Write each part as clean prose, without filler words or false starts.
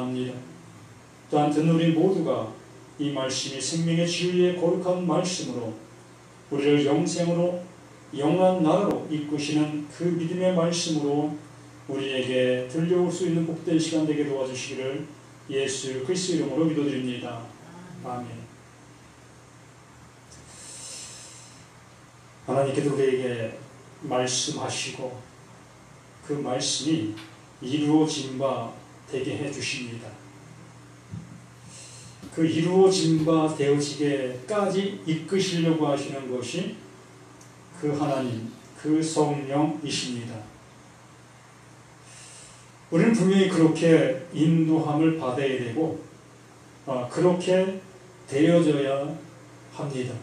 합니다. 또한 듣는 우리 모두가 이 말씀이 생명의 진리의 거룩한 말씀으로 우리를 영생으로 영원한 나라로 이끄시는 그 믿음의 말씀으로 우리에게 들려올 수 있는 복된 시간 되게 도와주시기를 예수 그리스도 이름으로 기도드립니다. 아멘. 하나님께서 우리에게 말씀하시고 그 말씀이 이루어진 바 되게 해주십니다. 그 이루어진 바 되어지게까지 이끄시려고 하시는 것이 그 하나님, 그 성령이십니다. 우리는 분명히 그렇게 인도함을 받아야 되고 그렇게 되어져야 합니다.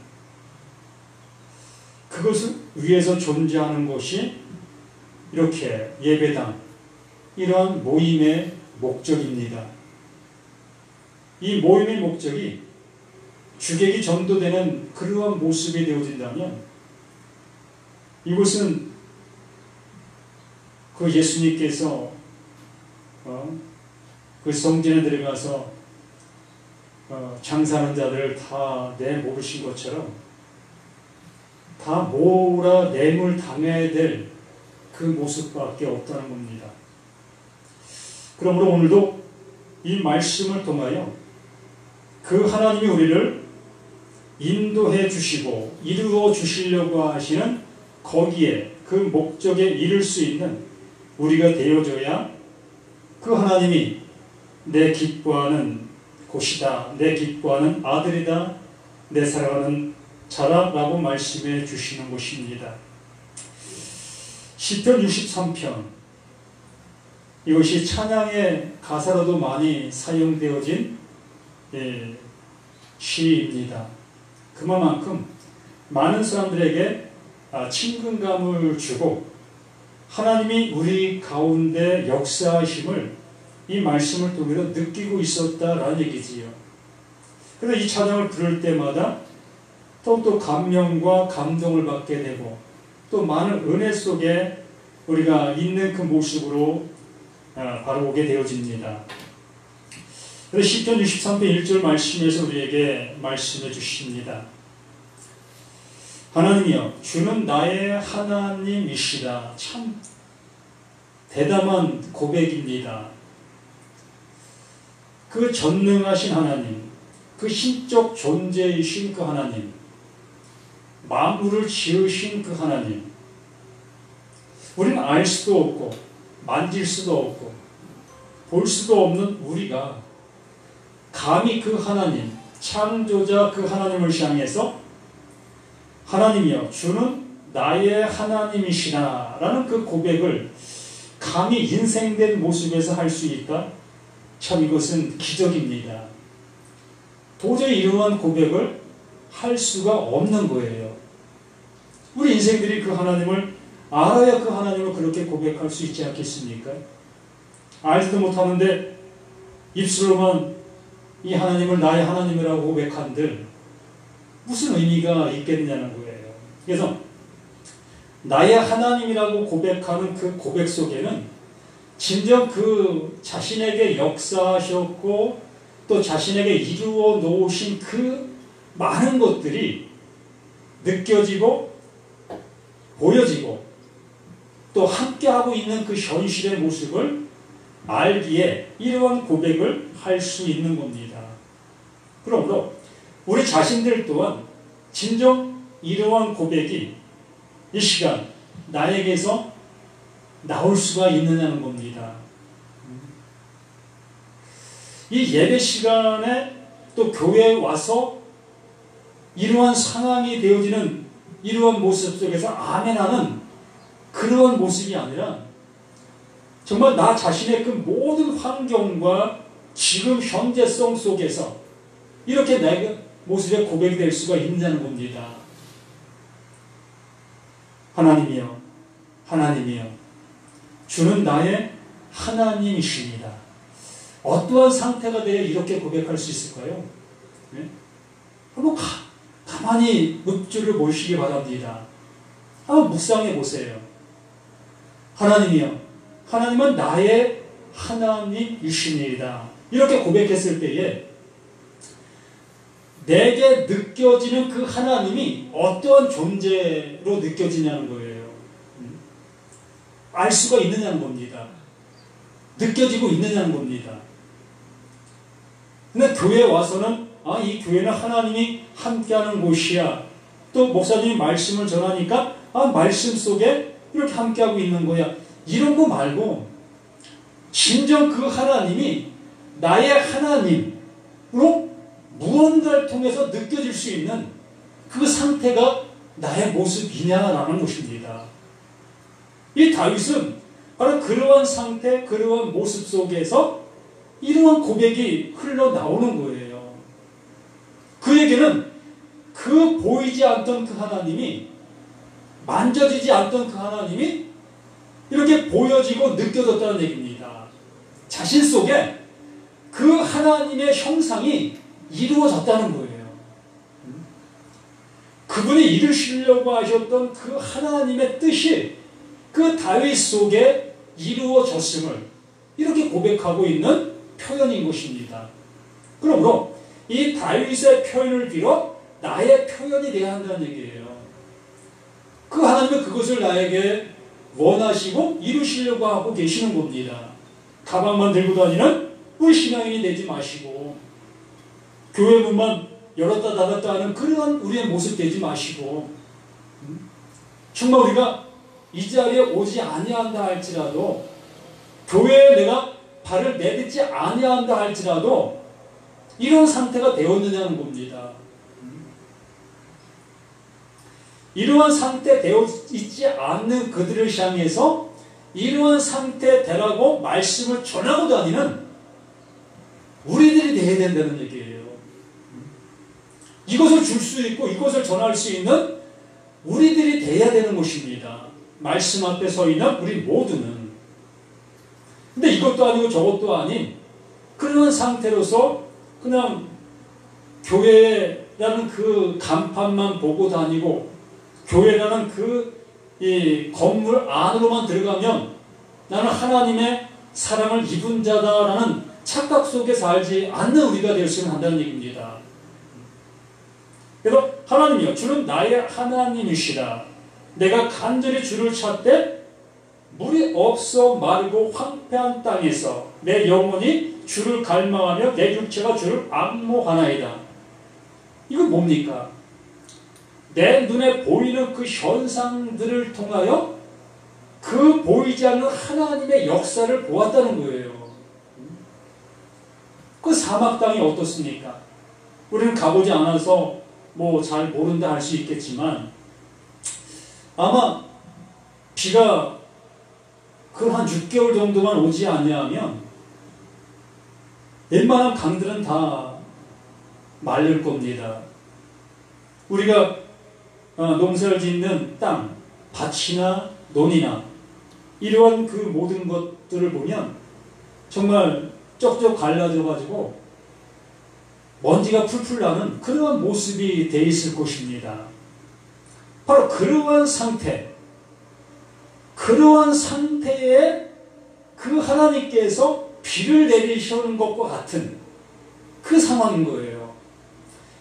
그것을 위해서 존재하는 것이 이렇게 예배당, 이러한 모임의 목적입니다. 이 모임의 목적이 주객이 전도되는 그러한 모습이 되어진다면 이곳은 그 예수님께서 그 성전에 들어가서 장사하는 자들을 다 내모으신 것처럼 다 모으라 내물 당해야 될 그 모습밖에 없다는 겁니다. 그러므로 오늘도 이 말씀을 통하여 그 하나님이 우리를 인도해 주시고 이루어 주시려고 하시는 거기에 그 목적에 이를 수 있는 우리가 되어줘야 그 하나님이 내 기뻐하는 곳이다, 내 기뻐하는 아들이다, 내 사랑하는 자라라고 말씀해 주시는 것입니다. 시편 63편, 이것이 찬양의 가사로도 많이 사용되어진 시입니다. 그만큼 많은 사람들에게 친근감을 주고 하나님이 우리 가운데 역사하심을 이 말씀을 통해서 느끼고 있었다라는 얘기지요. 그래서 이 찬양을 부를 때마다 더욱더 감명과 감동을 받게 되고 또 많은 은혜 속에 우리가 있는 그 모습으로 바로 오게 되어집니다. 그래서 시편 63편 1절 말씀에서 우리에게 말씀해 주십니다. 하나님이여, 주는 나의 하나님이시라. 참 대담한 고백입니다. 그 전능하신 하나님, 그 신적 존재이신 그 하나님, 만물을 지으신 그 하나님, 우리는 알 수도 없고 만질 수도 없고 볼 수도 없는 우리가 감히 그 하나님, 창조자 그 하나님을 향해서 하나님이여, 주는 나의 하나님이시라 라는 그 고백을 감히 인생된 모습에서 할 수 있다? 참 이것은 기적입니다. 도저히 이러한 고백을 할 수가 없는 거예요. 우리 인생들이 그 하나님을 알아야 그 하나님을 그렇게 고백할 수 있지 않겠습니까? 알지도 못하는데 입술로만 이 하나님을 나의 하나님이라고 고백한들 무슨 의미가 있겠냐는 거예요. 그래서 나의 하나님이라고 고백하는 그 고백 속에는 진정 그 자신에게 역사하셨고 또 자신에게 이루어 놓으신 그 많은 것들이 느껴지고 보여지고 또 함께하고 있는 그 현실의 모습을 알기에 이러한 고백을 할 수 있는 겁니다. 그러므로 우리 자신들 또한 진정 이러한 고백이 이 시간 나에게서 나올 수가 있느냐는 겁니다. 이 예배 시간에 또 교회에 와서 이러한 상황이 되어지는 이러한 모습 속에서 아멘하는 그러한 모습이 아니라 정말 나 자신의 그 모든 환경과 지금 현재성 속에서 이렇게 내 모습의 고백이 될 수가 있냐는 겁니다. 하나님이여, 하나님이여, 주는 나의 하나님이십니다. 어떠한 상태가 되어 이렇게 고백할 수 있을까요? 네? 한번 가만히 묵주를 보시기 바랍니다. 한번 묵상해 보세요. 하나님이여, 하나님은 나의 하나님이십니다. 이렇게 고백했을 때에 내게 느껴지는 그 하나님이 어떠한 존재로 느껴지냐는 거예요. 알 수가 있느냐는 겁니다. 느껴지고 있느냐는 겁니다. 근데 교회에 와서는 이 교회는 하나님이 함께하는 곳이야. 또 목사님이 말씀을 전하니까 말씀 속에 이렇게 함께하고 있는 거야. 이런 거 말고 진정 그 하나님이 나의 하나님으로 무언가를 통해서 느껴질 수 있는 그 상태가 나의 모습이냐라는 것입니다. 이 다윗은 바로 그러한 상태, 그러한 모습 속에서 이러한 고백이 흘러나오는 거예요. 그에게는 그 보이지 않던 그 하나님이, 만져지지 않던 그 하나님이 이렇게 보여지고 느껴졌다는 얘기입니다. 자신 속에 그 하나님의 형상이 이루어졌다는 거예요. 그분이 이루시려고 하셨던 그 하나님의 뜻이 그 다윗 속에 이루어졌음을 이렇게 고백하고 있는 표현인 것입니다. 그러므로 이 다윗의 표현을 빌어 나의 표현이 되어야 한다는 얘기예요. 그 하나님은 그것을 나에게 원하시고 이루시려고 하고 계시는 겁니다. 가방만 들고 다니는 우리 신앙인이 되지 마시고, 교회 문만 열었다 닫았다 하는 그러한 우리의 모습 되지 마시고, 정말 우리가 이 자리에 오지 아니한다 할지라도, 교회에 내가 발을 내딛지 아니한다 할지라도 이런 상태가 되었느냐는 겁니다. 이러한 상태 되어 있지 않는 그들을 향해서 이러한 상태 되라고 말씀을 전하고 다니는 우리들이 되어야 된다는 얘기예요. 이것을 줄 수 있고 이것을 전할 수 있는 우리들이 되어야 되는 것입니다. 말씀 앞에 서 있는 우리 모두는. 근데 이것도 아니고 저것도 아닌 그런 상태로서 그냥 교회라는 그 간판만 보고 다니고 교회라는 이 건물 안으로만 들어가면 나는 하나님의 사랑을 입은 자다라는 착각 속에 살지 않는 우리가 되었으면 한다는 얘기입니다. 그래서 하나님이여, 주는 나의 하나님이시라. 내가 간절히 주를 찾되 물이 없어 마르고 황폐한 땅에서 내 영혼이 주를 갈망하며 내 육체가 주를 앙모하나이다. 이건 뭡니까? 내 눈에 보이는 그 현상들을 통하여 그 보이지 않는 하나님의 역사를 보았다는 거예요. 그 사막 땅이 어떻습니까? 우리는 가보지 않아서 잘 모른다 할 수 있겠지만 아마 비가 한 6개월 정도만 오지 않냐면 웬만한 강들은 다 마를 겁니다. 우리가 농사를 짓는 땅, 밭이나 논이나 이러한 그 모든 것들을 보면 정말 쩍쩍 갈라져 가지고 먼지가 풀풀 나는 그러한 모습이 돼 있을 것입니다. 바로 그러한 상태, 그러한 상태에 그 하나님께서 비를 내리시는 것과 같은 그 상황인 거예요.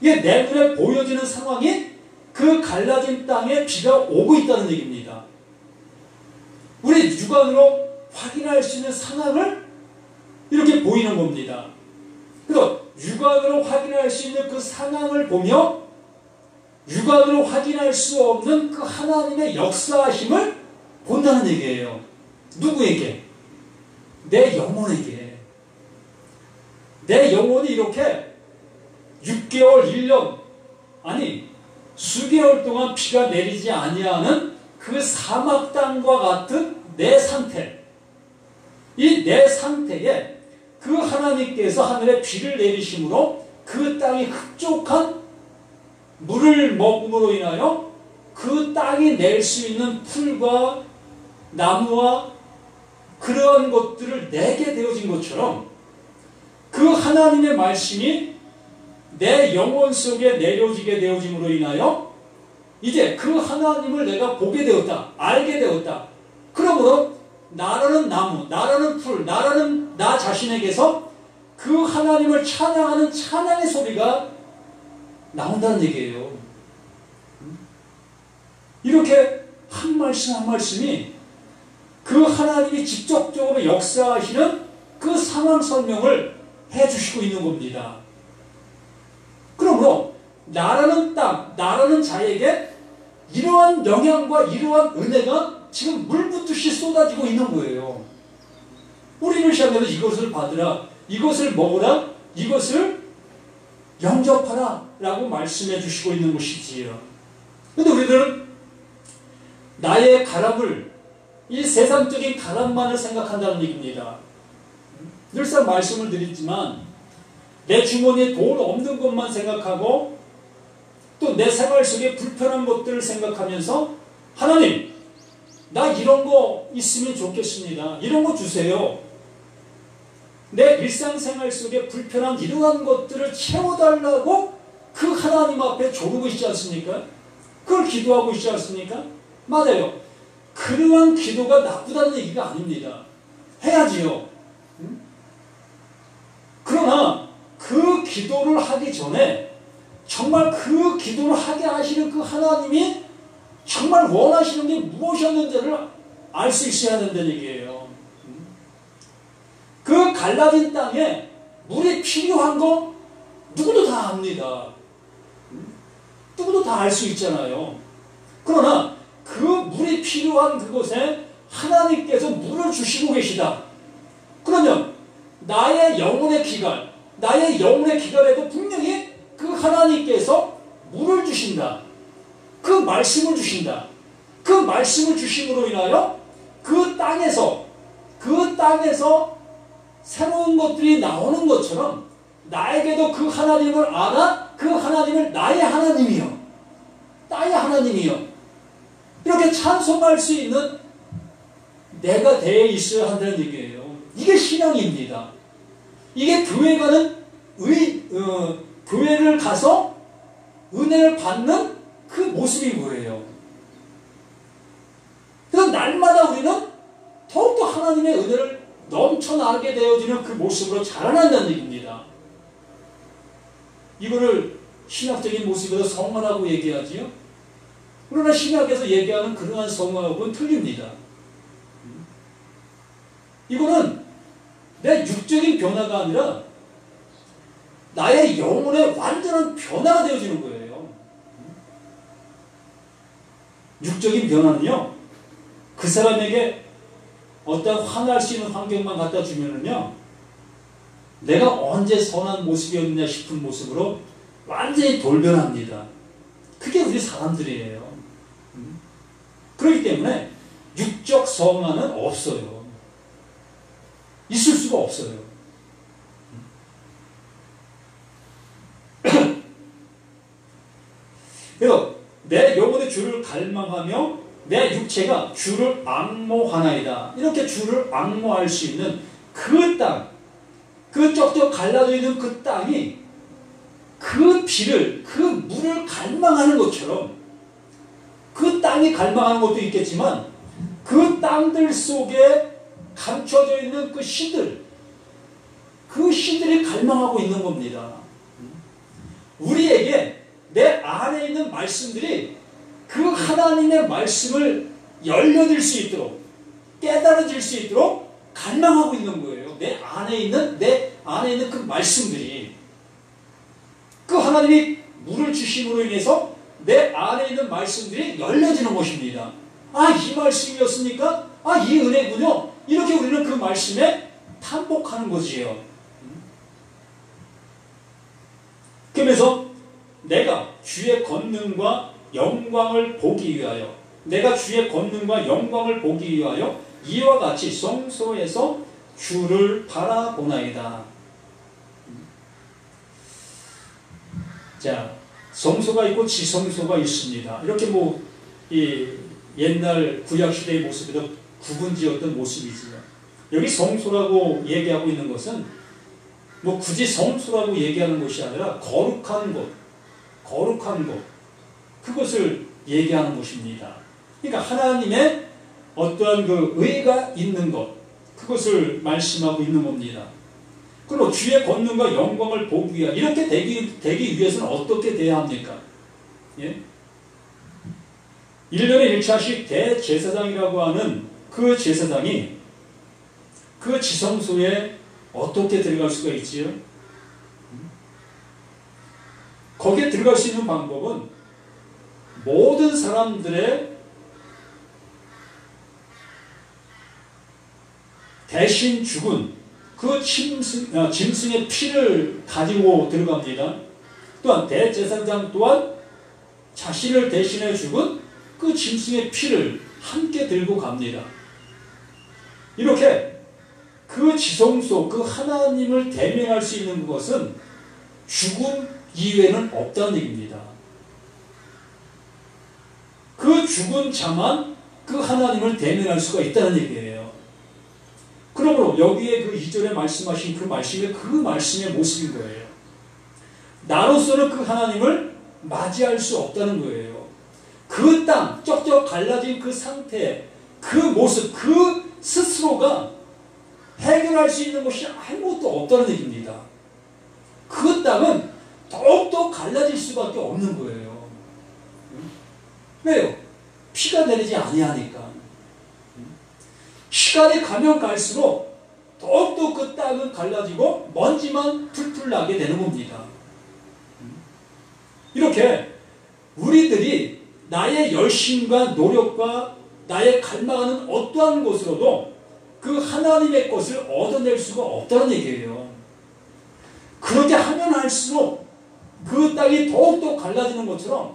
이게 내 눈에 보여지는 상황이 그 갈라진 땅에 비가 오고 있다는 얘기입니다. 우리 육안으로 확인할 수 있는 상황을 이렇게 보이는 겁니다. 그래서 육안으로 확인할 수 있는 그 상황을 보며 육안으로 확인할 수 없는 그 하나님의 역사하심을 본다는 얘기예요. 누구에게? 내 영혼에게. 내 영혼이 이렇게 6개월, 1년, 아니 수개월 동안 비가 내리지 아니하는 그 사막 땅과 같은 내 상태, 이 내 상태에 그 하나님께서 하늘에 비를 내리심으로 그 땅이 흡족한 물을 먹음으로 인하여 그 땅이 낼 수 있는 풀과 나무와 그러한 것들을 내게 되어진 것처럼 그 하나님의 말씀이 내 영혼 속에 내려지게 되어짐으로 인하여 이제 그 하나님을 내가 보게 되었다, 알게 되었다. 그러므로 나라는 나무, 나라는 풀, 나라는 나 자신에게서 그 하나님을 찬양하는 찬양의 소리가 나온다는 얘기예요. 이렇게 한 말씀 한 말씀이 그 하나님이 직접적으로 역사하시는 그 상황 설명을 해주시고 있는 겁니다. 그러므로 나라는 땅, 나라는 자에게 이러한 영향과 이러한 은혜가 지금 물붓듯이 쏟아지고 있는 거예요. 우리를 시험해서 이것을 받으라, 이것을 먹으라, 이것을 영접하라 라고 말씀해 주시고 있는 것이지요. 그런데 우리들은 나의 가람을, 이 세상적인 가람만을 생각한다는 얘기입니다. 늘상 말씀을 드리지만 내 주머니에 돈 없는 것만 생각하고 또 내 생활 속에 불편한 것들을 생각하면서 하나님, 나 이런 거 있으면 좋겠습니다. 이런 거 주세요. 내 일상생활 속에 불편한 이러한 것들을 채워달라고 그 하나님 앞에 조르고 있지 않습니까? 그걸 기도하고 있지 않습니까? 맞아요. 그러한 기도가 나쁘다는 얘기가 아닙니다. 해야지요. 그러나 그 기도를 하기 전에 정말 그 기도를 하게 하시는 그 하나님이 정말 원하시는 게 무엇이었는지를 알 수 있어야 된다는 얘기예요. 그 갈라진 땅에 물이 필요한 거 누구도 다 압니다. 누구도 다 알 수 있잖아요. 그러나 그 물이 필요한 그곳에 하나님께서 물을 주시고 계시다. 그러면 나의 영혼의 기갈, 나의 영혼의 기갈에도 분명히 그 하나님께서 물을 주신다. 그 말씀을 주신다. 그 말씀을 주심으로 인하여 그 땅에서 새로운 것들이 나오는 것처럼 나에게도 그 하나님을 알아, 그 하나님을 나의 하나님이요, 나의 하나님이요, 이렇게 찬송할 수 있는 내가 되어 있어야 한다는 얘기예요. 이게 신앙입니다. 이게 교회 가는 교회를 가서 은혜를 받는 그 모습인 거예요. 그래서 날마다 우리는 더욱더 하나님의 은혜를 넘쳐나게 되어지는 그 모습으로 자라난다는 얘기입니다. 이거를 신학적인 모습에서 성화라고 얘기하지요. 그러나 신학에서 얘기하는 그러한 성화하고는 틀립니다. 이거는 내 육적인 변화가 아니라 나의 영혼의 완전한 변화가 되어지는 거예요. 육적인 변화는요, 그 사람에게 어떤 화날 수 있는 환경만 갖다 주면은요, 내가 언제 선한 모습이었느냐 싶은 모습으로 완전히 돌변합니다. 그게 우리 사람들이에요. 그렇기 때문에 육적 성화는 없어요. 있을 수가 없어요. 그래서 내 영혼의 주를 갈망하며 내 육체가 주를 앙모하나이다. 이렇게 주를 앙모할 수 있는 그 땅, 그 쩍쩍 갈라져 있는 그 땅이 그 비를, 그 물을 갈망하는 것처럼, 그 땅이 갈망하는 것도 있겠지만 그 땅들 속에 감춰져 있는 그 씨들, 그 씨들이 갈망하고 있는 겁니다. 우리에게 내 안에 있는 말씀들이 그 하나님의 말씀을 열려질 수 있도록, 깨달아질 수 있도록 갈망하고 있는 거예요. 내 안에 있는 그 말씀들이, 그 하나님이 물을 주심으로 인해서 내 안에 있는 말씀들이 열려지는 것입니다. 아, 이 말씀이었습니까? 아, 이 은혜군요. 이렇게 우리는 그 말씀에 탐복하는 거지요. 그러면서 내가 주의 권능과 영광을 보기 위하여, 내가 주의 권능과 영광을 보기 위하여 이와 같이 성소에서 주를 바라보나이다. 자, 성소가 있고 지성소가 있습니다. 이렇게 이 옛날 구약시대의 모습에도 구분지었던 모습이지요. 여기 성소라고 얘기하고 있는 것은 굳이 성소라고 얘기하는 것이 아니라 거룩한 곳, 그것을 얘기하는 것입니다. 그러니까 하나님의 어떠한 그 의가 있는 것, 그것을 말씀하고 있는 겁니다. 그리고 주의 권능과 영광을 보기 위하 이렇게 되기 위해서는 어떻게 돼야 합니까? 예? 1년에 1차씩 대제사장이라고 하는 그 제사장이 그 지성소에 어떻게 들어갈 수가 있지요? 거기에 들어갈 수 있는 방법은 모든 사람들의 대신 죽은 그 짐승의 피를 가지고 들어갑니다. 또한 대제사장 또한 자신을 대신해 죽은 그 짐승의 피를 함께 들고 갑니다. 이렇게 그 지성소, 그 하나님을 대면할 수 있는 것은 죽음 이외에는 없다는 얘기입니다. 그 죽은 자만 그 하나님을 대면할 수가 있다는 얘기예요. 그러므로 여기에 그 2절에 말씀하신 그 말씀의 모습인 거예요. 나로서는 그 하나님을 맞이할 수 없다는 거예요. 그 땅, 쩍쩍 갈라진 그 상태, 그 모습, 그 스스로가 해결할 수 있는 것이 아무것도 없다는 얘기입니다. 그 땅은 더욱더 갈라질 수밖에 없는 거예요. 왜요? 피가 내리지 아니하니까. 시간이 가면 갈수록 더욱더 그 땅은 갈라지고 먼지만 풀풀 나게 되는 겁니다. 이렇게 우리들이 나의 열심과 노력과 나의 갈망하는 어떠한 것으로도 그 하나님의 것을 얻어낼 수가 없다는 얘기예요. 그렇게 하면 할수록 그 땅이 더욱더 갈라지는 것처럼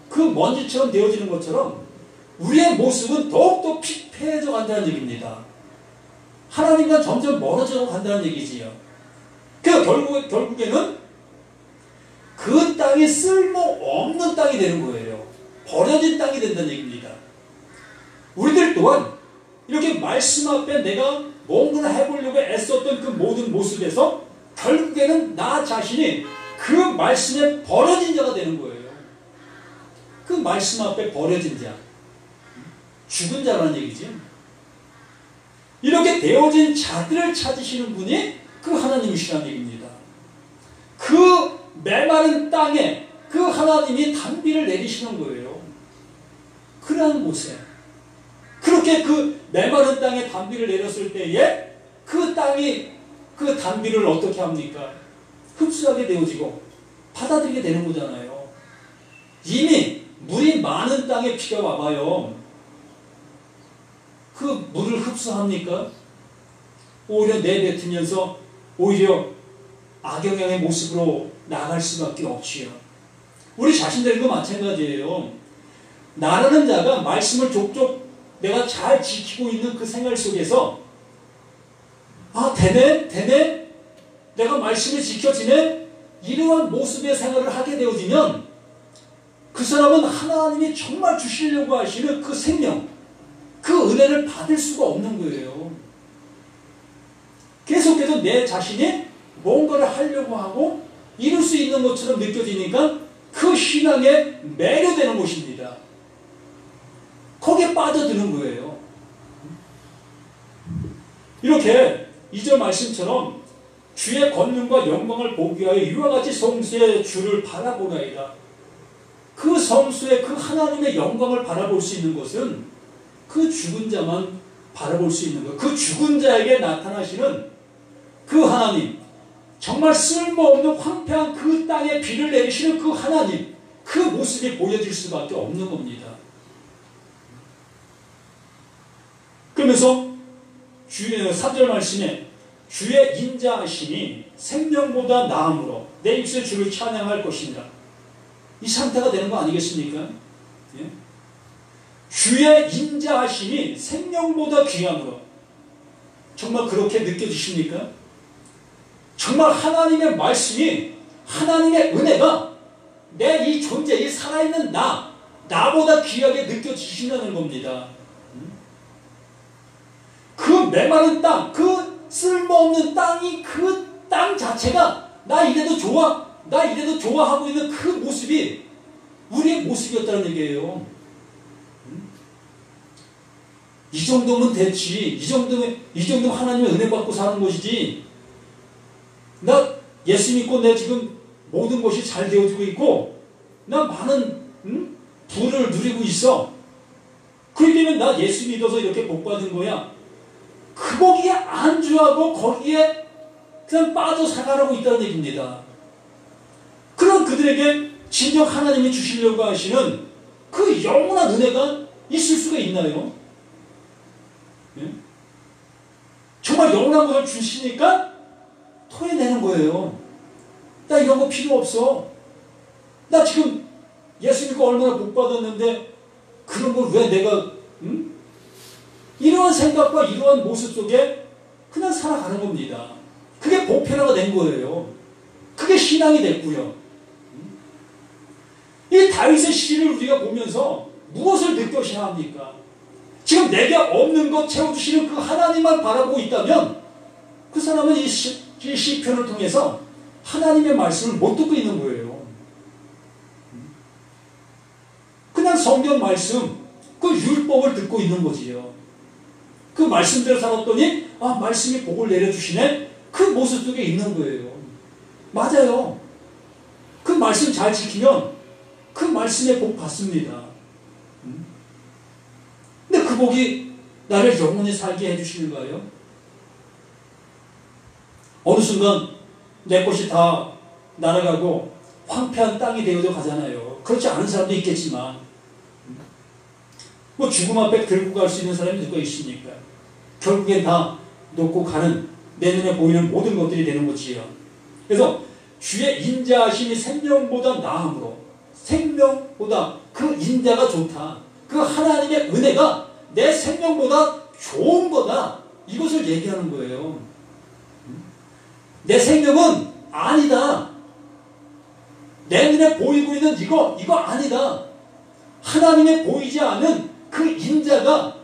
그 먼지처럼 되어지는 것처럼 우리의 모습은 더욱더 피폐해져 간다는 얘기입니다. 하나님과 점점 멀어져 간다는 얘기지요. 그 결국에는 그 땅이 쓸모없는 땅이 되는 거예요. 버려진 땅이 된다는 얘기입니다. 우리들 또한 이렇게 말씀 앞에 내가 뭔가를 해보려고 애썼던 그 모든 모습에서 결국에는 나 자신이 그 말씀에 버려진 자가 되는 거예요. 그 말씀 앞에 버려진 자, 죽은 자라는 얘기죠. 이렇게 되어진 자들을 찾으시는 분이 그 하나님이시라는 얘기입니다. 그 메마른 땅에 그 하나님이 단비를 내리시는 거예요. 그러한 곳에 그렇게 그 메마른 땅에 단비를 내렸을 때에 그 땅이 그 단비를 어떻게 합니까? 흡수하게 되어지고 받아들이게 되는 거잖아요. 이미 물이 많은 땅에 비가 와봐요. 그 물을 흡수합니까? 오히려 내뱉으면서 오히려 악영향의 모습으로 나갈 수밖에 없지요. 우리 자신들도 마찬가지예요. 나라는 자가 말씀을 족족 내가 잘 지키고 있는 그 생활 속에서 되네? 내가 말씀을 지켜지네? 이러한 모습의 생활을 하게 되어지면 그 사람은 하나님이 정말 주시려고 하시는 그 생명, 그 은혜를 받을 수가 없는 거예요. 계속해서 내 자신이 뭔가를 하려고 하고 이룰 수 있는 것처럼 느껴지니까 그 신앙에 매료되는 것입니다. 거기에 빠져드는 거예요. 이렇게 2절 말씀처럼 주의 권능과 영광을 보기 위하여 이와 같이 성수의 주를 바라보나이다. 그 성수의 그 하나님의 영광을 바라볼 수 있는 것은 그 죽은 자만 바라볼 수 있는 것. 그 죽은 자에게 나타나시는 그 하나님, 정말 쓸모없는 황폐한 그 땅에 비를 내리시는 그 하나님, 그 모습이 보여질 수밖에 없는 겁니다. 그러면서 3절 말씀에 주의 인자하심이 생명보다 나음으로 내 입술 주를 찬양할 것입니다. 이 상태가 되는 거 아니겠습니까? 예? 주의 인자하심이 생명보다 귀함으로 정말 그렇게 느껴지십니까? 정말 하나님의 말씀이, 하나님의 은혜가 내 이 존재, 이 살아있는 나보다 귀하게 느껴지신다는 겁니다. 그 메마른 땅, 그 쓸모없는 땅이 그 땅 자체가 나 이래도 좋아하고 있는 그 모습이 우리의 모습이었다는 얘기예요. 이 정도면 됐지. 이 정도면 하나님의 은혜 받고 사는 것이지. 나 예수 믿고 내 지금 모든 것이 잘 되어지고 있고 나 많은 부를 누리고 있어. 그렇게 되면 나 예수 믿어서 이렇게 복 받은 거야. 거기에 안주하고 거기에 그냥 빠져 살아가고 있다는 얘기입니다. 그런 그들에게 진정 하나님이 주시려고 하시는 그 영원한 은혜가 있을 수가 있나요? 예? 정말 영원한 것을 주시니까 토해내는 거예요. 나 이런 거 필요 없어. 나 지금 예수 믿고 얼마나 복 받았는데 그런 걸 왜 내가 이러한 생각과 이러한 모습 속에 그냥 살아가는 겁니다. 그게 보편화가 된 거예요. 그게 신앙이 됐고요. 이 다윗의 시를 우리가 보면서 무엇을 느껴야 합니까? 지금 내게 없는 것 채워주시는 그 하나님만 바라보고 있다면 그 사람은 이 시편을 통해서 하나님의 말씀을 못 듣고 있는 거예요. 그냥 성경 말씀, 그 율법을 듣고 있는 거지요. 그 말씀대로 살았더니 말씀이 복을 내려주시네. 그 모습 속에 있는 거예요. 맞아요. 그 말씀 잘 지키면 그 말씀에 복 받습니다. 근데 그 복이 나를 영원히 살게 해주시는가요? 어느 순간 내 것이 다 날아가고 황폐한 땅이 되어져 가잖아요. 그렇지 않은 사람도 있겠지만 뭐 죽음 앞에 들고 갈 수 있는 사람이 누가 있습니까? 결국엔 다 놓고 가는 내 눈에 보이는 모든 것들이 되는 거지요. 그래서 주의 인자하심이 생명보다 나음으로 생명보다 그 인자가 좋다. 그 하나님의 은혜가 내 생명보다 좋은 거다. 이것을 얘기하는 거예요. 내 생명은 아니다. 내 눈에 보이고 있는 이거 아니다. 하나님의 보이지 않은 그 인자가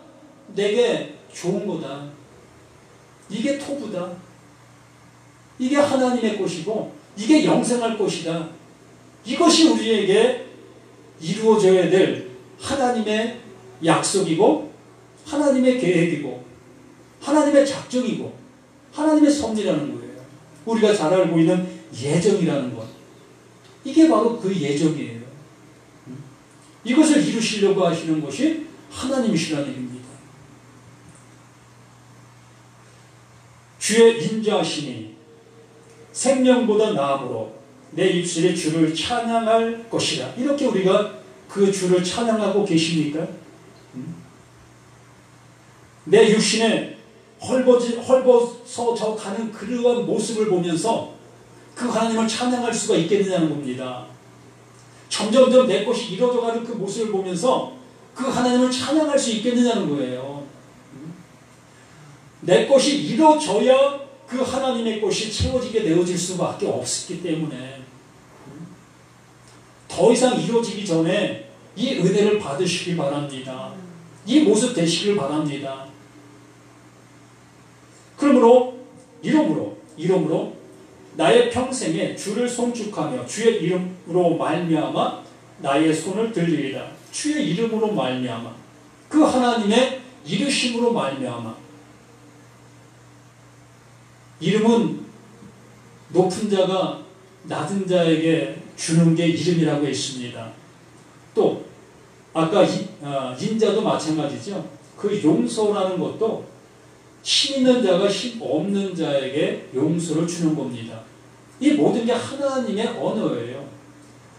내게 좋은 거다. 이게 토부다. 이게 하나님의 것이고 이게 영생할 것이다. 이것이 우리에게 이루어져야 될 하나님의 약속이고 하나님의 계획이고 하나님의 작정이고 하나님의 섭리라는 거예요. 우리가 잘 알고 있는 예정이라는 것. 이게 바로 그 예정이에요. 이것을 이루시려고 하시는 것이 하나님이시라는 얘기입니다. 주의 인자하시니 생명보다 나음으로 내 입술이 주를 찬양할 것이라. 이렇게 우리가 그 주를 찬양하고 계십니까? 내 육신에 헐벗어 가는 그러한 모습을 보면서 그 하나님을 찬양할 수가 있겠느냐는 겁니다. 점점점 내 것이 이루어져가는 그 모습을 보면서 그 하나님을 찬양할 수 있겠느냐는 거예요. 내 것이 이루어져야 그 하나님의 것이 채워지게 되어질 수밖에 없기 때문에 더 이상 이루어지기 전에 이 은혜를 받으시길 바랍니다. 이 모습 되시길 바랍니다. 그러므로 이러므로 나의 평생에 주를 송축하며 주의 이름으로 말미암아 나의 손을 들리리라. 주의 이름으로 말미암아 그 하나님의 이르심으로 말미암아. 이름은 높은 자가 낮은 자에게 주는 게 이름이라고 했습니다. 또 아까 인자도 마찬가지죠. 그 용서라는 것도 힘 있는 자가 힘 없는 자에게 용서를 주는 겁니다. 이 모든 게 하나님의 언어예요.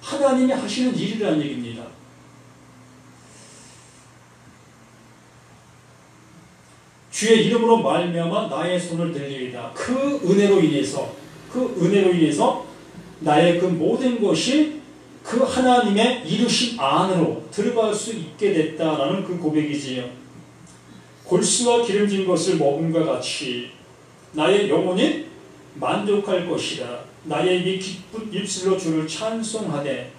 하나님이 하시는 일이라는 얘기입니다. 주의 이름으로 말미암아 나의 손을 들리리다. 그 은혜로 인해서 나의 그 모든 것이 그 하나님의 이루심 안으로 들어갈 수 있게 됐다라는 그 고백이지요. 골수와 기름진 것을 먹음과 같이 나의 영혼이 만족할 것이라. 나의 입이 기쁜 입술로 주를 찬송하되.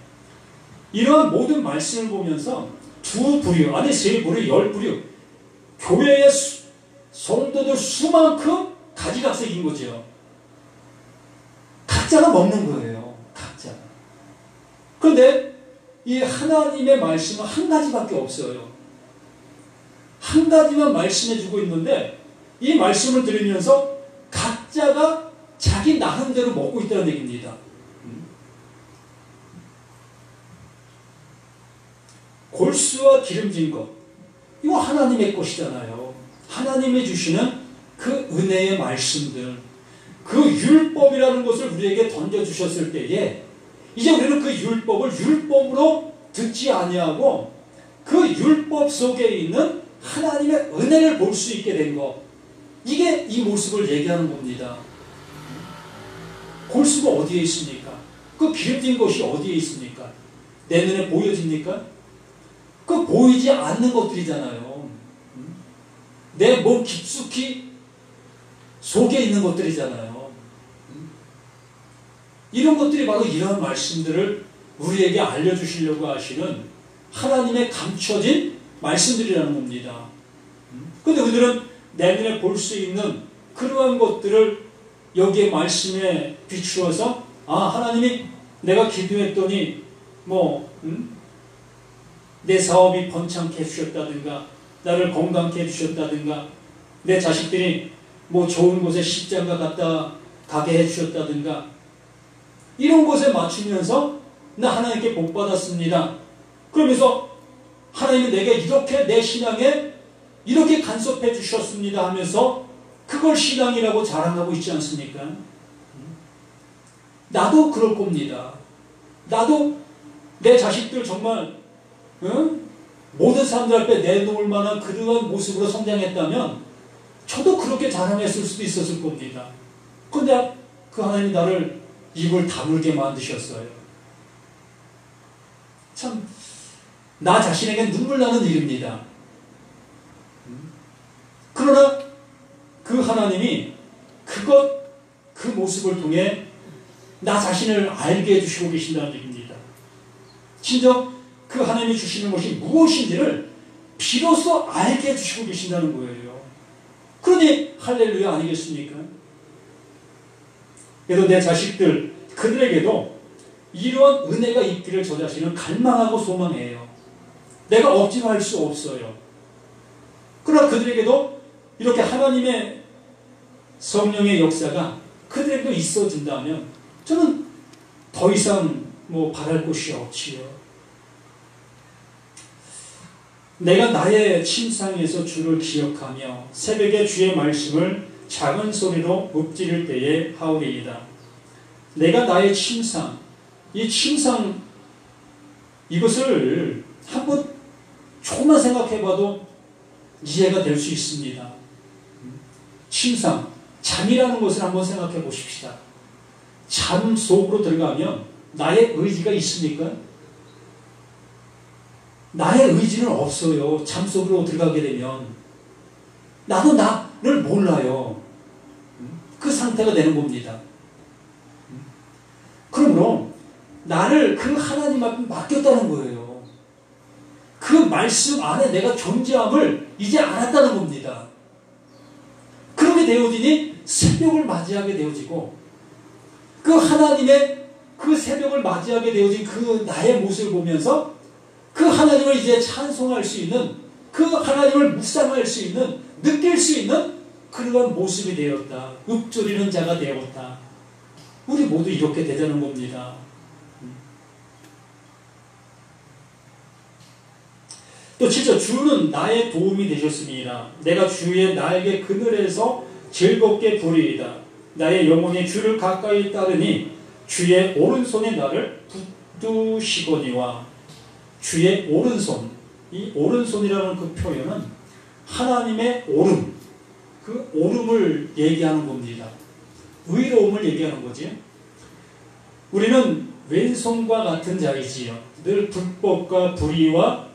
이러한 모든 말씀을 보면서 두 부류, 아니 세 부류, 10부류 교회의 성도들 수만큼 가지각색인 거죠. 각자가 먹는 거예요. 각자. 그런데 이 하나님의 말씀은 한 가지밖에 없어요. 한 가지만 말씀해 주고 있는데 이 말씀을 들으면서 각자가 자기 나 나름대로 먹고 있다는 얘기입니다. 골수와 기름진 것, 이거 하나님의 것이잖아요. 하나님이 주시는 그 은혜의 말씀들, 그 율법이라는 것을 우리에게 던져주셨을 때에 이제 우리는 그 율법을 율법으로 듣지 아니하고 그 율법 속에 있는 하나님의 은혜를 볼 수 있게 된 것, 이게 이 모습을 얘기하는 겁니다. 골수가 어디에 있습니까? 그 기름진 것이 어디에 있습니까? 내 눈에 보여집니까? 그 보이지 않는 것들이잖아요. 내 몸 깊숙이 속에 있는 것들이잖아요. 이런 것들이 바로 이런 말씀들을 우리에게 알려주시려고 하시는 하나님의 감춰진 말씀들이라는 겁니다. 그런데 우리들은 내 눈에 볼 수 있는 그러한 것들을 여기에 말씀에 비추어서 하나님이 내가 기도했더니 내 사업이 번창케 해주셨다든가 나를 건강케 해주셨다든가 내 자식들이 좋은 곳에 십장가 갔다 가게 해주셨다든가 이런 것에 맞추면서 나 하나님께 복 받았습니다. 그러면서 하나님이 내게 이렇게 내 신앙에 이렇게 간섭해 주셨습니다 하면서 그걸 신앙이라고 자랑하고 있지 않습니까? 나도 그럴 겁니다. 나도 내 자식들 정말 모든 사람들 앞에 내놓을 만한 그러한 모습으로 성장했다면 저도 그렇게 자랑했을 수도 있었을 겁니다. 그런데 그 하나님이 나를 입을 다물게 만드셨어요. 참, 나 자신에게 눈물 나는 일입니다. 그러나 그 하나님이 그 모습을 통해 나 자신을 알게 해주시고 계신다는 얘기입니다. 진정 그 하나님이 주시는 것이 무엇인지를 비로소 알게 해주시고 계신다는 거예요. 그러니 할렐루야 아니겠습니까? 그래도 내 자식들, 그들에게도 이러한 은혜가 있기를 저 자신은 갈망하고 소망해요. 내가 억지로 할 수 없어요. 그러나 그들에게도 이렇게 하나님의 성령의 역사가 그들에게도 있어진다면 저는 더 이상 바랄 곳이 없지요. 내가 나의 침상에서 주를 기억하며 새벽에 주의 말씀을 작은 소리로 읊지를 때에 하오리이다. 내가 나의 침상, 이 침상 이것을 한번 조금만 생각해봐도 이해가 될 수 있습니다. 침상, 잠이라는 것을 한번 생각해 보십시다. 잠 속으로 들어가면 나의 의지가 있습니까? 나의 의지는 없어요. 잠 속으로 들어가게 되면. 나도 나를 몰라요. 그 상태가 되는 겁니다. 그러므로 나를 그 하나님 앞에 맡겼다는 거예요. 그 말씀 안에 내가 존재함을 이제 알았다는 겁니다. 그렇게 되어지니 새벽을 맞이하게 되어지고 그 하나님의 그 새벽을 맞이하게 되어진 그 나의 모습을 보면서 그 하나님을 이제 찬송할 수 있는, 그 하나님을 묵상할 수 있는, 느낄 수 있는 그러한 모습이 되었다. 읊조리는 자가 되었다. 우리 모두 이렇게 되자는 겁니다. 또 7절, 주는 나의 도움이 되셨습니다. 내가 주의 날개 그늘에서 즐겁게 부르이다. 나의 영혼이 주를 가까이 따르니 주의 오른손이 나를 붙드시거니와. 주의 오른손, 이 오른손이라는 그 표현은 하나님의 오름, 그 오름을 얘기하는 겁니다. 의로움을 얘기하는 거지. 우리는 왼손과 같은 자이지요. 늘 불법과 불의와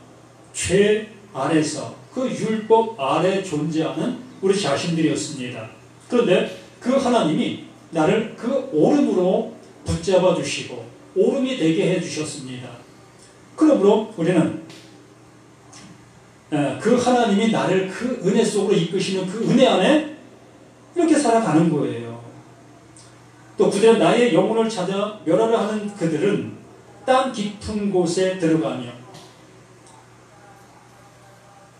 죄 아래서 그 율법 아래 존재하는 우리 자신들이었습니다. 그런데 그 하나님이 나를 그 오름으로 붙잡아 주시고 오름이 되게 해주셨습니다. 그러므로 우리는 그 하나님이 나를 그 은혜 속으로 이끄시는 그 은혜 안에 이렇게 살아가는 거예요. 또 그들은 나의 영혼을 찾아 멸하려 하는 그들은 땅 깊은 곳에 들어가며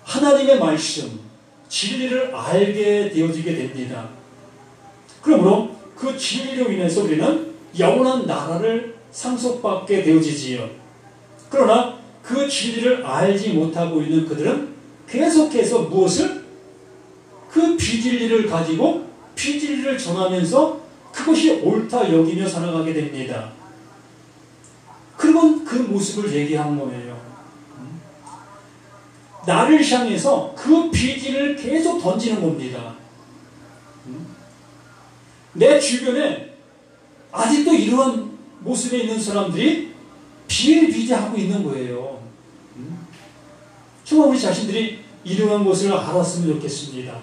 하나님의 말씀, 진리를 알게 되어지게 됩니다. 그러므로 그 진리로 인해서 우리는 영원한 나라를 상속받게 되어지지요. 그러나 그 진리를 알지 못하고 있는 그들은 계속해서 무엇을? 그 비진리를 가지고 비진리를 전하면서 그것이 옳다 여기며 살아가게 됩니다. 그건 그 모습을 얘기하는 거예요. 나를 향해서 그 비진리를 계속 던지는 겁니다. 내 주변에 아직도 이러한 모습에 있는 사람들이 비일비재하고 있는 거예요. 정말 우리 자신들이 이러한 것을 알았으면 좋겠습니다.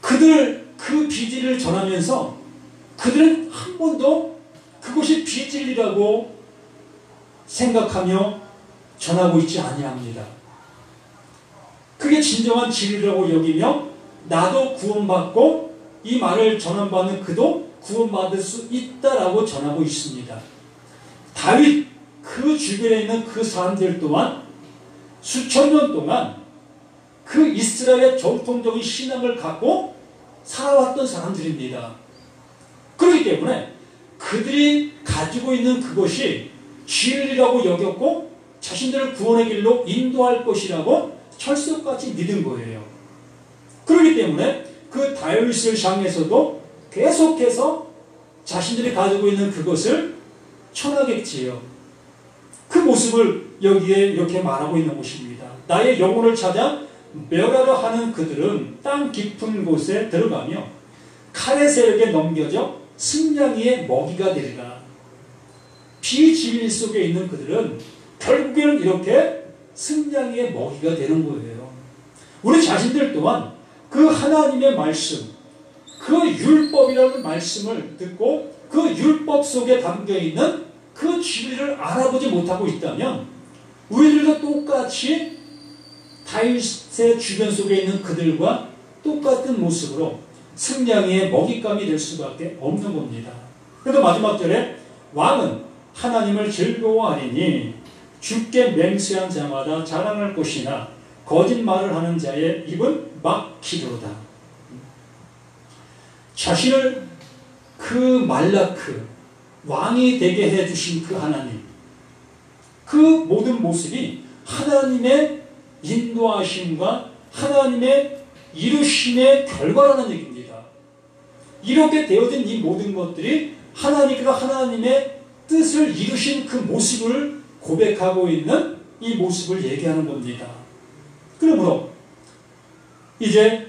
그들 그 비진리를 전하면서 그들은 한 번도 그것이 비진리라고 생각하며 전하고 있지 아니합니다. 그게 진정한 진리라고 여기며 나도 구원받고 이 말을 전함받는 그도 구원받을 수 있다라고 전하고 있습니다. 다윗 그 주변에 있는 그 사람들 또한 수천 년 동안 그 이스라엘의 정통적인 신앙을 갖고 살아왔던 사람들입니다. 그렇기 때문에 그들이 가지고 있는 그것이 진리라고 여겼고 자신들을 구원의 길로 인도할 것이라고 철석같이 믿은 거예요. 그렇기 때문에 그 다윗을 향해서도 계속해서 자신들이 가지고 있는 그것을 전하겠지요. 그 모습을 여기에 이렇게 말하고 있는 것입니다. 나의 영혼을 찾아 멸하려 하는 그들은 땅 깊은 곳에 들어가며 칼의 세력에 넘겨져 승냥이의 먹이가 되리라. 비진리 속에 있는 그들은 결국에는 이렇게 승냥이의 먹이가 되는 거예요. 우리 자신들 또한 그 하나님의 말씀, 그 율법이라는 말씀을 듣고 그 율법 속에 담겨있는 그 진리를 알아보지 못하고 있다면 우리들도 똑같이 다윗의 주변 속에 있는 그들과 똑같은 모습으로 승냥이의 먹잇감이 될 수밖에 없는 겁니다. 그래도 마지막 절에 왕은 하나님을 즐거워하리니 주께 맹세한 자마다 자랑할 것이나 거짓말을 하는 자의 입은 막히리로다. 자신을 그 말라크 왕이 되게 해주신 그 하나님, 그 모든 모습이 하나님의 인도하심과 하나님의 이루심의 결과라는 얘기입니다. 이렇게 되어진 이 모든 것들이 하나님께서 하나님의 뜻을 이루신 그 모습을 고백하고 있는 이 모습을 얘기하는 겁니다. 그러므로 이제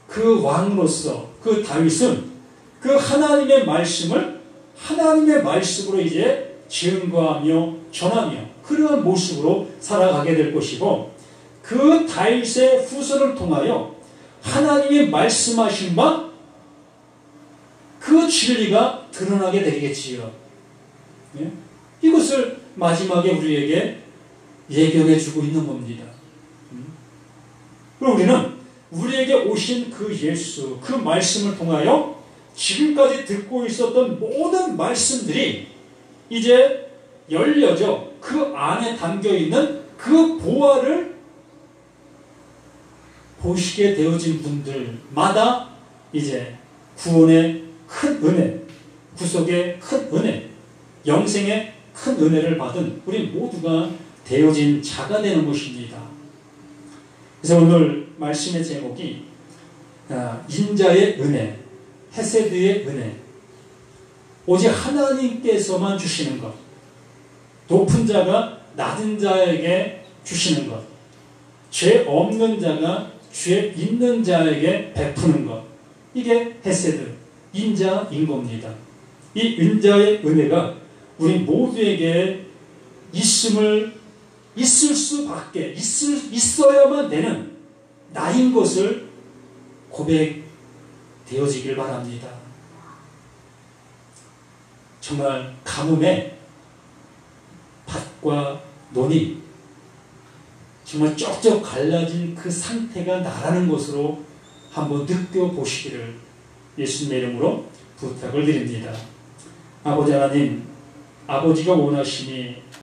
그 왕으로서 그 다윗은 그 하나님의 말씀을 하나님의 말씀으로 이제 증거하며 전하며 그러한 모습으로 살아가게 될 것이고 그 다윗의 후손을 통하여 하나님이 말씀하신 바 그 진리가 드러나게 되겠지요. 예? 이것을 마지막에 우리에게 예견해 주고 있는 겁니다. 그럼 우리는 우리에게 오신 그 예수, 그 말씀을 통하여 지금까지 듣고 있었던 모든 말씀들이 이제 열려져 그 안에 담겨있는 그 보화를 보시게 되어진 분들마다 이제 구원의 큰 은혜, 구속의 큰 은혜, 영생의 큰 은혜를 받은 우리 모두가 되어진 자가 되는 것입니다. 그래서 오늘 말씀의 제목이 인자의 은혜, 헤세드의 은혜, 오직 하나님께서만 주시는 것, 높은 자가 낮은 자에게 주시는 것, 죄 없는 자가 죄 있는 자에게 베푸는 것, 이게 헤세드, 인자인 겁니다. 이 인자의 은혜가 우리 모두에게 있을 수밖에 있어야만 되는 나인 것을 고백되어지길 바랍니다. 정말 가뭄에 밭과 논이 정말 쩍쩍 갈라진 그 상태가 나라는 것으로 한번 느껴보시기를 예수님의 이름으로 부탁을 드립니다. 아버지 하나님, 아버지가 원하시니